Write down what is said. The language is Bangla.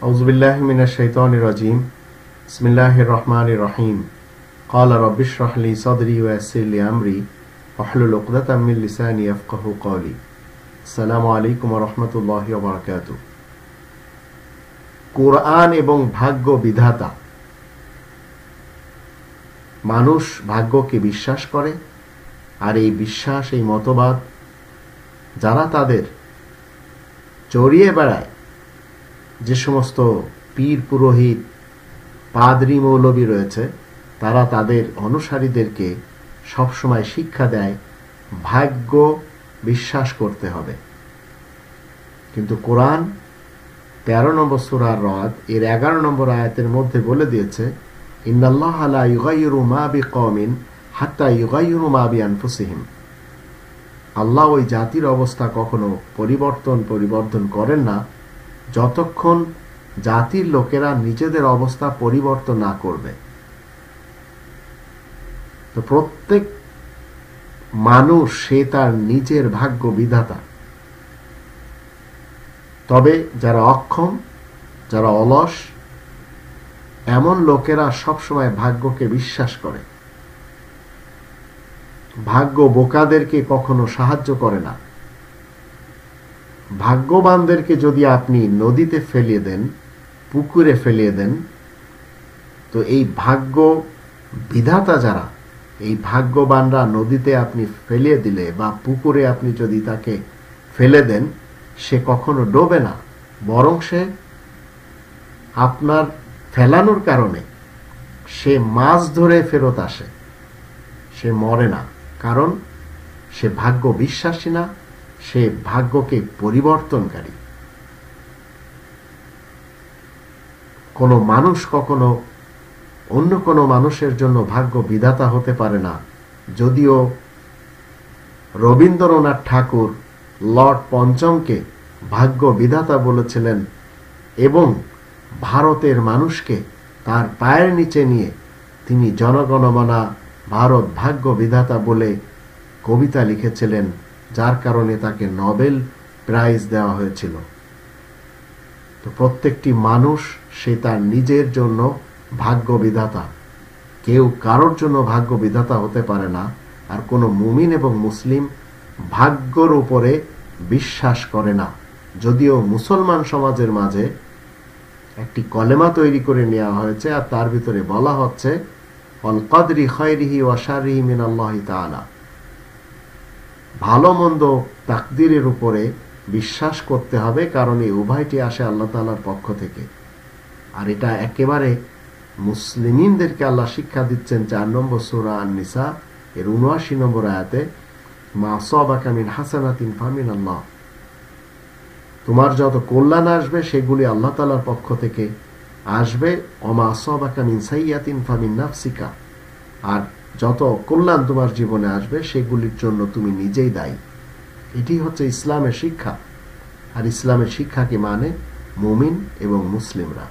أعوذ بالله من الشيطان الرجيم بسم الله الرحمن الرحيم قال رب اشرح لي صدري ويسر لي أمري واحلل عقدة من لساني يفقهوا قولي السلام عليكم ورحمة الله وبركاته কুরআন এবং ভাগ্য বিধাতা। মানুষ ভাগ্যকে বিশ্বাস করে, আর এই বিশ্বাস, এই মতবাদ যারা তাদের চড়িয়ে বেড়ায়, যে সমস্ত পীর পুরোহিত পাদ্রী মৌলবী রয়েছে, তারা তাদের অনুসারীদেরকে সবসময় শিক্ষা দেয় ভাগ্য বিশ্বাস করতে হবে। কিন্তু কোরআন 13 নম্বর সূরা রদ এর 11 নম্বর আয়াতের মধ্যে বলে দিয়েছে, ইন্নাল্লাহা লা ইউগাইয়িরু মা বিকওমিন হাত্তা ইউগাইয়িরু মা বিআনফুসিহিম। আল্লাহ ওই জাতির অবস্থা কখনো পরিবর্তন করেন না যতক্ষণ জাতির লোকেরা নিজেদের অবস্থা পরিবর্তন না করবে। তো প্রত্যেক মানুষ সে তার নিজের ভাগ্য বিধাতা। তবে যারা অক্ষম, যারা অলস, এমন লোকেরা সবসময় ভাগ্যকে বিশ্বাস করে। ভাগ্য বোকাদেরকে কখনো সাহায্য করে না। ভাগ্যবানদেরকে যদি আপনি নদীতে ফেলিয়ে দেন, পুকুরে ফেলিয়ে দেন, তো এই ভাগ্য বিধাতা যারা, এই ভাগ্যবানরা নদীতে আপনি ফেলিয়ে দিলে বা পুকুরে আপনি যদি তাকে ফেলে দেন, সে কখনো ডোবে না, বরং সে আপনার ফেলানোর কারণে সে মাছ ধরে ফেরত আসে, সে মরে না। কারণ সে ভাগ্য বিশ্বাসী না, সে ভাগ্যকে পরিবর্তনকারী। কোনো মানুষ কখনো অন্য কোনো মানুষের জন্য ভাগ্য বিধাতা হতে পারে না। যদিও রবীন্দ্রনাথ ঠাকুর লর্ড পঞ্চমকে ভাগ্য বিধাতা বলেছিলেন এবং ভারতের মানুষকে তার পায়ের নিচে নিয়ে তিনি জনগণমনা ভারত ভাগ্য বিধাতা বলে কবিতা লিখেছিলেন, যার কারণে তাকে নোবেল প্রাইজ দেওয়া হয়েছিল। তো প্রত্যেকটি মানুষ সে তার নিজের জন্য ভাগ্য বিধাতা। কেউ কারোর জন্য ভাগ্য বিধাতা হতে পারে না। আর কোনো মুমিন এবং মুসলিম ভাগ্যর উপরে বিশ্বাস করে না। যদিও মুসলমান সমাজের মাঝে একটি কলেমা তৈরি করে নেওয়া হয়েছে, আর তার ভিতরে বলা হচ্ছে অল কদরি খায়রিহি ওয়া শাররিহি মিনাল্লাহি তাআলা। ভালো মন্দ তাকদীরের উপরে বিশ্বাস করতে হবে, কারণ এই উভয়টি আসে আল্লাহ তাআলার পক্ষ থেকে। আর এটা একেবারে মুসলিমিনদেরকে আল্লাহ শিক্ষা দিচ্ছেন 4 নম্বর সূরা আন-নিসা এর 79 নম্বর আয়াতে, মা আসাবাকা মিন হাসানাতিন ফামিনাল্লাহ। তোমার যত কল্যাণ আসবে সেগুলি আল্লাহ তাআলার পক্ষ থেকে আসবে। ওমা আসাবাকা মিন সাইয়্যাতিন ফামিন নাফসিকা। আর যত কল্যাণ তোমার জীবনে আসবে সেগুলির জন্য তুমি নিজেই দায়ী। এটি হচ্ছে ইসলামের শিক্ষা। আর ইসলামের শিক্ষা কি মানে মুমিন এবং মুসলিমরা।